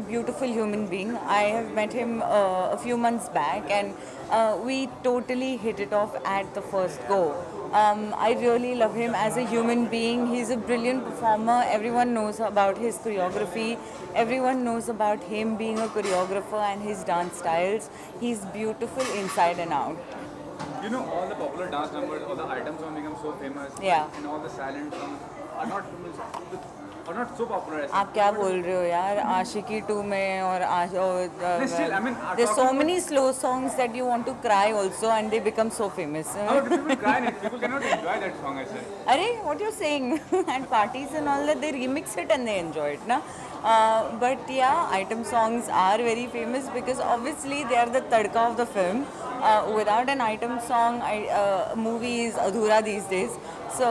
beautiful human being. I have met him a few months back, and we totally hit it off at the first go. I really love him as a human being. He's a brilliant performer. Everyone knows about his choreography. Everyone knows about him being a choreographer and his dance styles. He's beautiful inside and out. You know, all the popular dance numbers, all the items have become so famous. Yeah. And all the silent songs are not so popular as आप क्या बोल रहे हो यार आशिकी 2 में और still, I mean, there's so talking many slow songs that you want to cry also and they become so famous. how do people cry in it? People cannot enjoy that song, I said. Arey, what you're saying? At parties and all that, they remix it and they enjoy it, na? But yeah, item songs are very famous because obviously they are the tadka of the film. Without an item song, movie is adhura these days. So,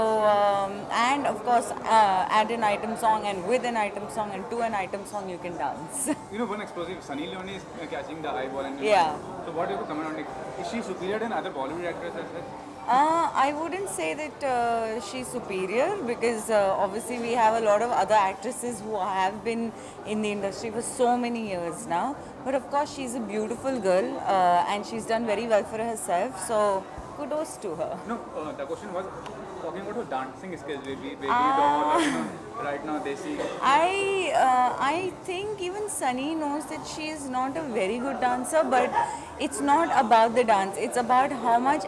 and of course, add an item song and with an item song and to an item song, you can dance. You know, one explosive, Sunny Leone is catching the eyeball and Yeah. So what do you comment on it? Is she superior than other Bollywood actresses as well? I wouldn't say that she's superior because obviously we have a lot of other actresses who have been in the industry for so many years now. But of course, she's a beautiful girl and she's done very well for herself. So kudos to her. No, the question was talking about her dancing skills, baby doll, or, you know, right now they see. I think even Sunny knows that she is not a very good dancer, but it's not about the dance. It's about how much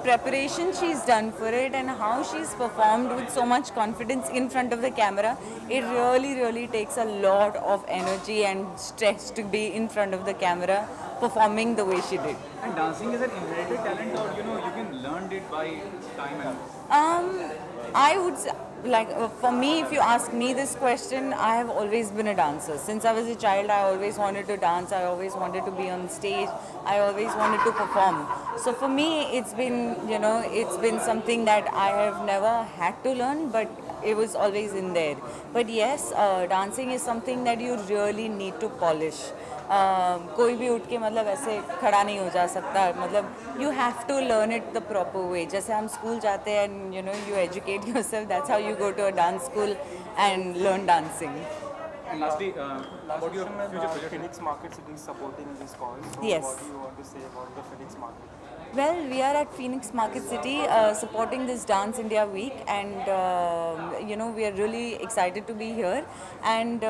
preparation she's done for it and how she's performed with so much confidence in front of the camera. It really, really takes a lot of energy and stress to be in front of the camera performing the way she did. And dancing is an inherited talent, or you know, you can learn it by time and. I would say, like for me, if you ask me this question, I have always been a dancer. Since I was a child, I always wanted to dance. I always wanted to be on stage. I always wanted to perform. So for me, it's been, it's been something that I have never had to learn, but it was always in there. But yes, dancing is something that you really need to polish. कोई भी उठ के मतलब ऐसे खड़ा नहीं हो जा सकता मतलब you have to learn it the proper way जैसे हम स्कूल जाते हैं and you educate yourself that's how you go to a dance school and learn dancing. And lastly, what do you future project? Phoenix Market City is supporting this cause. So Yes. what do you want to say about the Phoenix Market? Well, we are at Phoenix Market City supporting this Dance India Week, and we are really excited to be here. And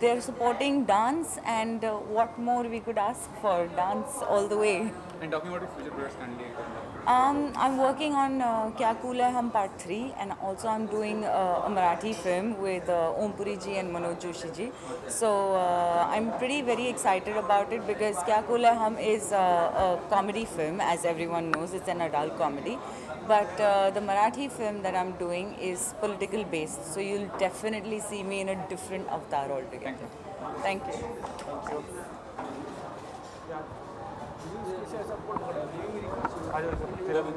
they're supporting dance, and what more we could ask for? Dance all the way. And talking about your future projects, kindly. I'm working on Kya Cool Hai Hum Part 3, and also I'm doing a Marathi film with Om Puri ji and Manoj Joshi ji. So I'm very excited about it because Kya Cool Hai Hum is a comedy film, as everyone knows. It's an adult comedy. But the Marathi film that I'm doing is political based. So you'll definitely see me in a different avatar altogether. Thank you.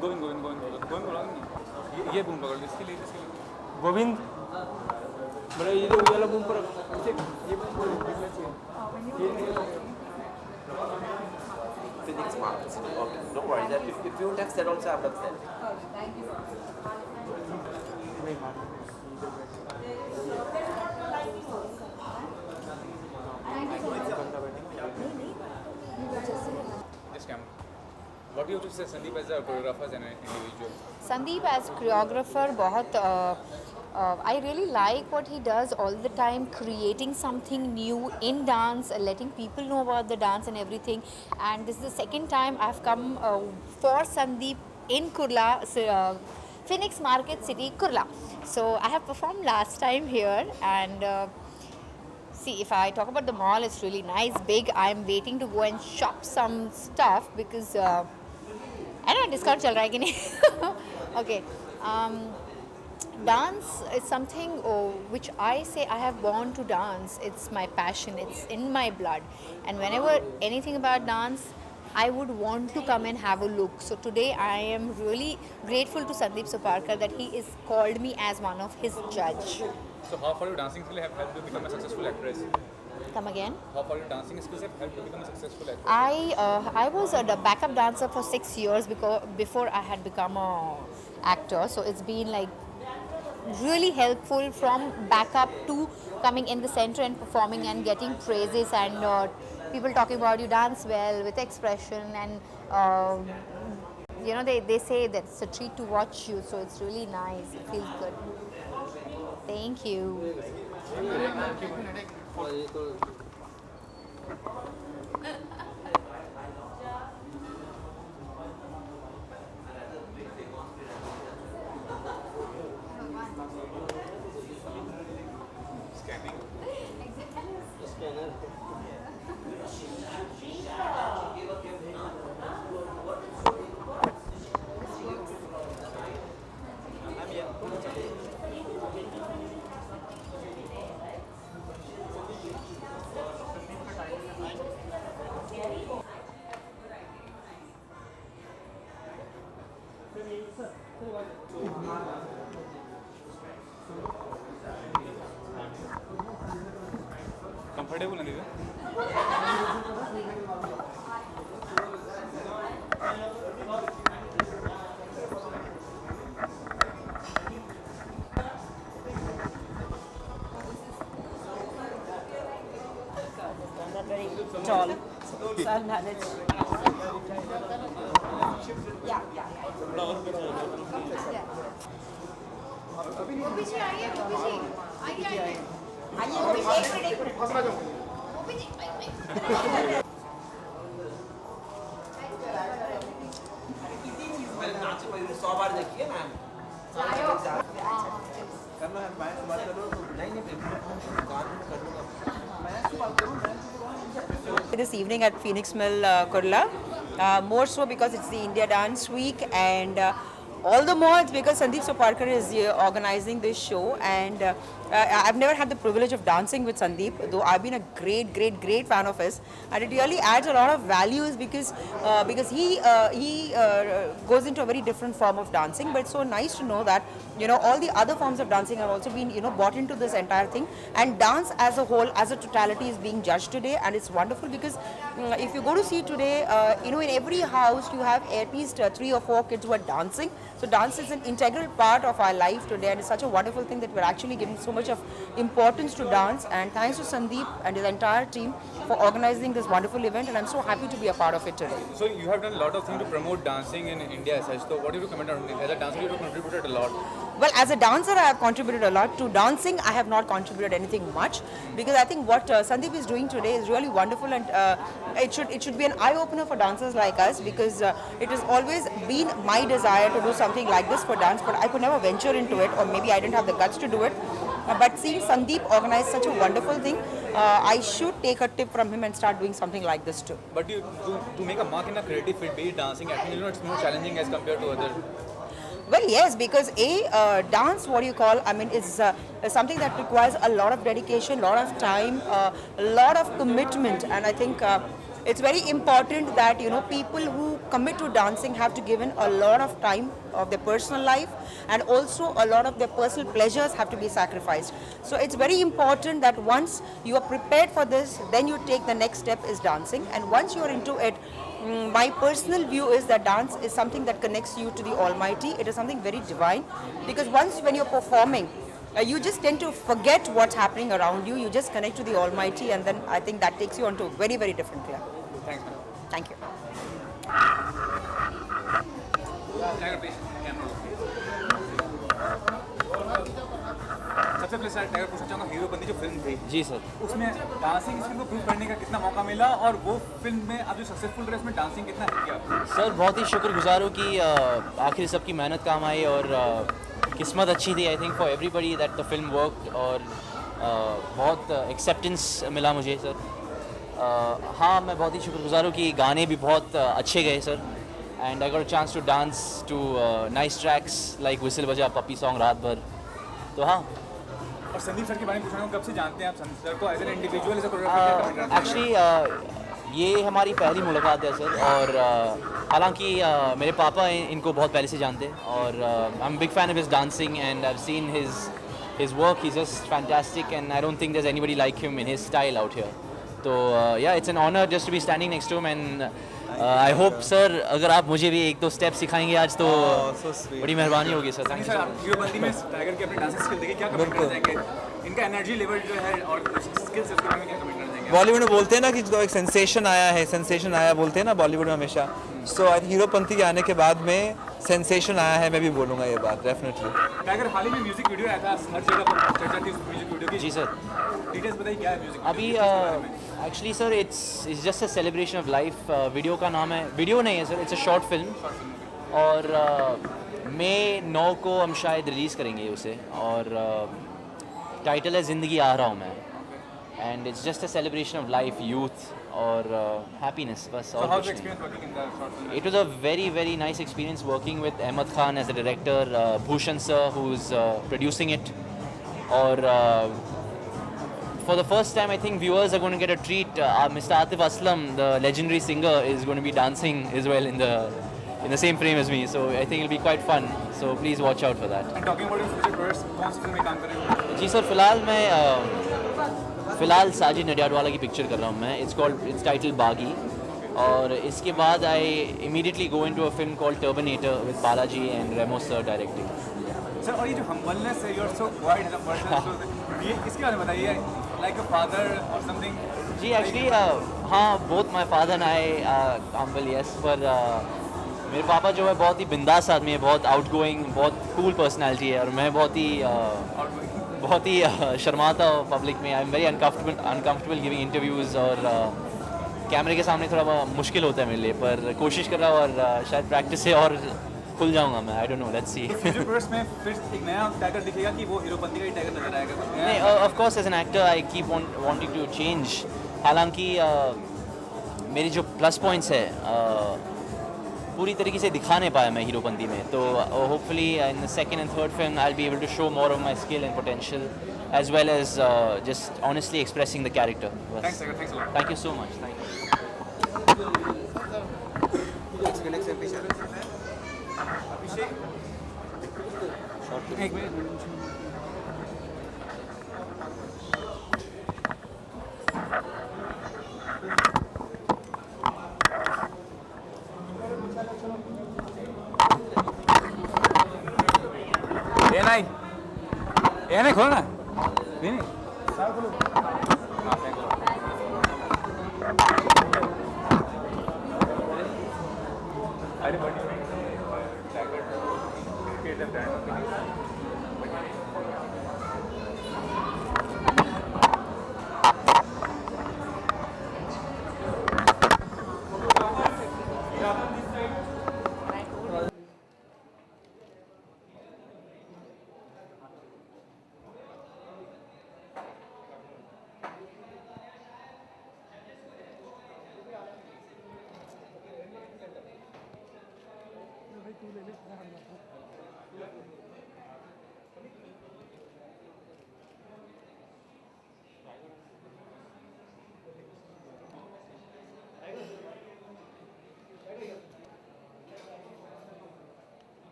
Govind ये boom पकड़ लो इसके लिए गोविंद बड़ा ये वाला boom पर ये Phoenix Market City. Okay, don't worry. That if you would have said also, I would have said. Just camera. What do you have to say, Sandeep, as a choreographer and an individual? Sandeep as choreographer I really like what he does all the time, creating something new in dance, letting people know about the dance and everything. And this is the second time I've come for Sandeep in Kurla, Phoenix Market City, Kurla. So I have performed last time here, and see, if I talk about the mall, it's really nice, big. I'm waiting to go and shop some stuff because I don't know, discount chal raha hai ki nahi? Okay. Dance is something which I say I have born to dance. It's my passion. It's in my blood. And whenever anything about dance, I would want to come and have a look. So today I am really grateful to Sandeep Saparkar that he is called me as one of his judge. So how far your dancing skills have helped you become a successful actress? Come again? How far your dancing skills have helped you become a successful actress? I was a backup dancer for 6 years before I had become a actor. So it's been like really helpful from backup to coming in the center and performing and getting praises and people talking about you dance well with expression and they say that it's a treat to watch you, so it's really nice. It feels good. Thank you. Comfortable है दीदी? Not very tall, so I'll manage. This evening at Phoenix Mill, Kurla. More so because it's the India Dance Week, and all the more it's because Sandeep Soparkar is organizing this show, and I've never had the privilege of dancing with Sandeep, though I've been a great fan of his, and it really adds a lot of values because he goes into a very different form of dancing. But it's so nice to know that all the other forms of dancing have also been bought into this entire thing, and dance as a whole, as a totality, is being judged today, and it's wonderful because if you go to see today, in every house you have at least 3 or 4 kids who are dancing. So dance is an integral part of our life today, and it's such a wonderful thing that we're actually giving so much of importance to dance. And thanks to Sandeep and his entire team for organizing this wonderful event, and I'm so happy to be a part of it today. So you have done a lot of things to promote dancing in India as such. So what do you comment on it? As a dancer, you have contributed a lot. Well, as a dancer, I have contributed a lot. To dancing, I have not contributed anything much, because I think what Sandeep is doing today is really wonderful, and it should be an eye-opener for dancers like us, because it has always been my desire to do something like this for dance, but I could never venture into it, or maybe I didn't have the guts to do it. But seeing Sandeep organize such a wonderful thing, I should take a tip from him and start doing something like this too. But to make a mark in a creative field, be it dancing, acting, it's more challenging as compared to other. Well, yes, because dance, is something that requires a lot of dedication, a lot of time, a lot of commitment, and I think it's very important that people who commit to dancing have to give in a lot of time of their personal life, and also a lot of their personal pleasures have to be sacrificed. So it's very important that once you are prepared for this, then you take the next step is dancing, and once you are into it, my personal view is that dance is something that connects you to the Almighty. It is something very divine, because when you're performing, you just tend to forget what's happening around you. You just connect to the Almighty, and then I think that takes you on to a very, very different level. Thanks, man. Thank you. सबसे पहले sir tiger पूछना चाहूँगा, हीरोबंदी जो film थी जी sir, उसमें dancing skill को prove करने का कितना मौका मिला, और वो फिल्म में आप जो सक्सेसफुल रहे उसमें डांसिंग कितना हेल्प किया आपको? सर बहुत ही शुक्रगुजार हूँ कि आखिर सबकी मेहनत काम आई और किस्मत अच्छी थी I think for everybody that the film work, और बहुत एक्सेप्टेंस मिला मुझे सर. हाँ, मैं बहुत ही शुक्रगुजार हूँ कि गाने भी बहुत अच्छे गए sir, and I got a chance to dance to nice tracks like whistle बजा, पप्पी सॉन्ग रात भर. तो हाँ, और संदीप सर के बारे में पूछना हूँ, कब से जानते हैं आप संदीप सर को as an individual, as a choreographer? Actually ये हमारी पहली मुलाकात है सर, और हालांकि मेरे पापा इनको बहुत पहले से जानते हैं, और I am big fan of his dancing and I have seen his work. He's just fantastic, and I don't think there's anybody like him in his style out here. So yeah, it's an honor just to be standing next to him, and I hope sir अगर आप मुझे भी एक दो step सिखाएंगे आज तो so sweet. बड़ी मेहरबानी होगी सर। थैंक सर यू आप हीरोपंती में टाइगर के अपने डांसिंग स्किल देखिए, क्या कमेंट करना चाहेंगे? इनका एनर्जी लेवल जो है और स्किल्स उसके बारे में क्या कमेंट करना चाहेंगे? बॉलीवुड में बोलते हैं ना कि जो एक सेंसेशन आया है, सेंसेशन आया बोलते हैं ना बॉलीवुड में हमेशा। सो आज हीरोपंती के आने के बाद में सेंसेशन आया है, मैं भी बोलूँगा ये बात डेफिनेटली। टाइगर हाल ही में म्यूजिक वीडियो आया था, हर जगह पर चर्चा थी उस म्यूजिक वीडियो की। जी सर। डिटेल्स बताइए क्या है म्यूजिक अभी actually sir it's just a celebration of life. Video का नाम है, वीडियो नहीं है sir, it's a short film और मई 9 को हम शायद रिलीज़ करेंगे उसे और टाइटल है ज़िंदगी आ रहा हूँ मैं and it's just a celebration of life, youth और हैप्पीनेस बस और कुछ नहीं। Experience working in the short film? It was a very nice experience working with Ahmed Khan as a director, Bhushan sir who's producing it. Or for the first time, I think viewers are going to get a treat. Mr. Atif Aslam, the legendary singer, is going to be dancing as well in the same frame as me. So I think it'll be quite fun. So please watch out for that. And talking about your future projects, कौन सी film में काम कर रहे हो? जी sir, फ़िलहाल साजिद नडियाडवाला की picture कर रहा हूँ मैं। इट्स टाइटल बागी और इसके बाद I immediately go into a film called Terminator with Balaji and Remo sir directing. Sir और ये जो हम्बलनेस है, you are so quite as a person, so ये इसके बारे में बताइए, लाइक अ फादर और समथिंग? जी एक्चुअली हाँ, both my father and I humble yes, पर मेरे पापा जो है बहुत ही बिंदास आदमी है, बहुत आउटगोइंग, बहुत कूल पर्सनैलिटी है और मैं बहुत ही शर्माता हूँ पब्लिक में। I am very uncomfortable giving interviews और कैमरे के सामने थोड़ा मुश्किल होता है मेरे लिए, पर कोशिश कर रहा हूँ और शायद प्रैक्टिस से और खुल जाऊँगा मैं। I don't know, let's see. Future projects में फिर एक नया टाइगर दिखेगा कि वो हीरोपंती का ही टाइगर नजर आएगा? नहीं, of course as an actor I keep wanting to change. हालांकि मेरी जो प्लस पॉइंट्स है पूरी तरीके से दिखा नहीं पाया मैं हीरोपंती में, तो hopefully in the second and third film I will be able to show more of my skill and potential as well as just honestly expressing the character. Thanks Tiger, thanks a lot. Thank you so much. Thank you. एक minute. ये नहीं खोलो ना, नहीं अरे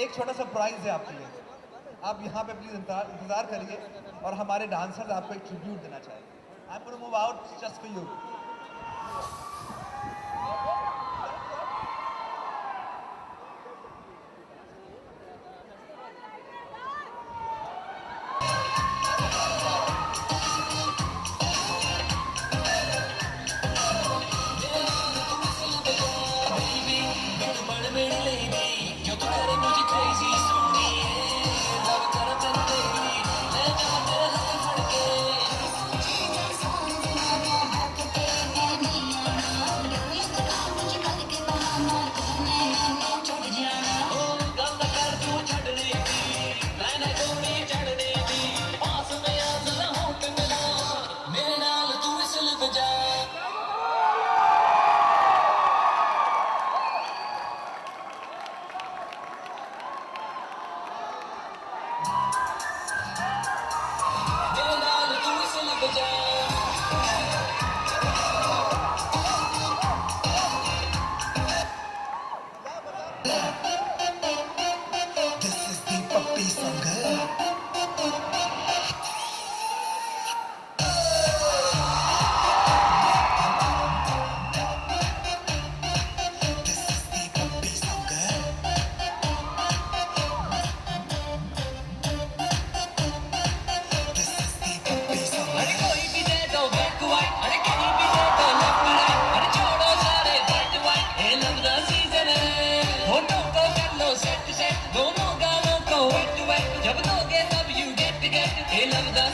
एक छोटा सा प्राइज है आपके लिए, आप यहाँ पे प्लीज इंतजार करिए और हमारे डांसर्स आपको एक ट्रिब्यूट देना चाहेंगे। I am going to move out just for you.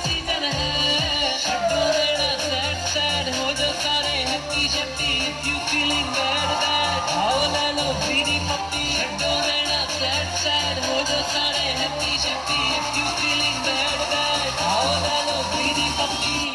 Season है छड्डो देना सैड सैड हो जो सारे happy shappy if you feeling bad bad आओ ले लो फ्री पप्पी छड्डो देना सैड सैड हो जो सारे happy shappy if you feeling bad bad आओ ले लो फ्री पप्पी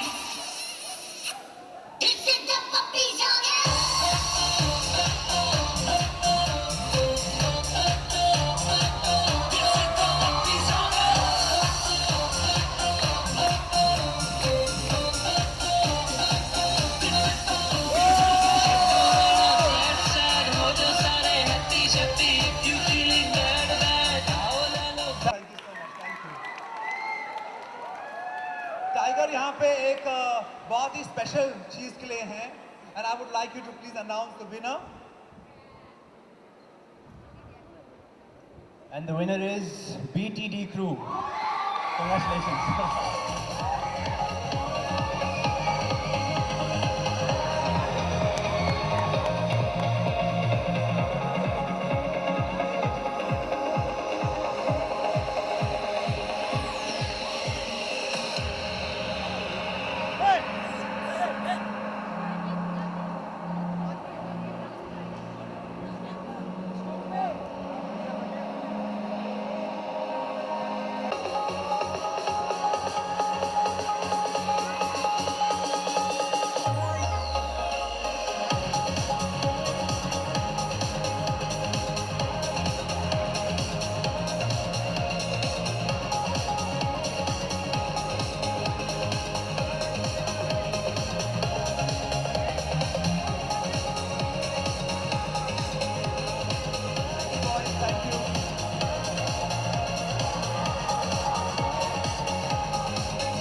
टाइगर यहाँ पे एक बहुत ही स्पेशल चीज के लिए हैं and I would like you to please announce the winner And the winner is BTD Crew. Congratulations.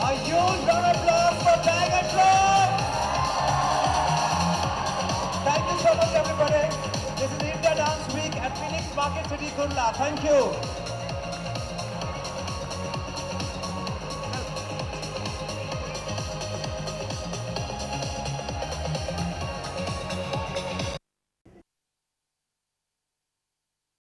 A huge round of applause for Tiger Shroff! Thank you so much everybody. This is India Dance Week at Phoenix Market City, Kurla. Thank you.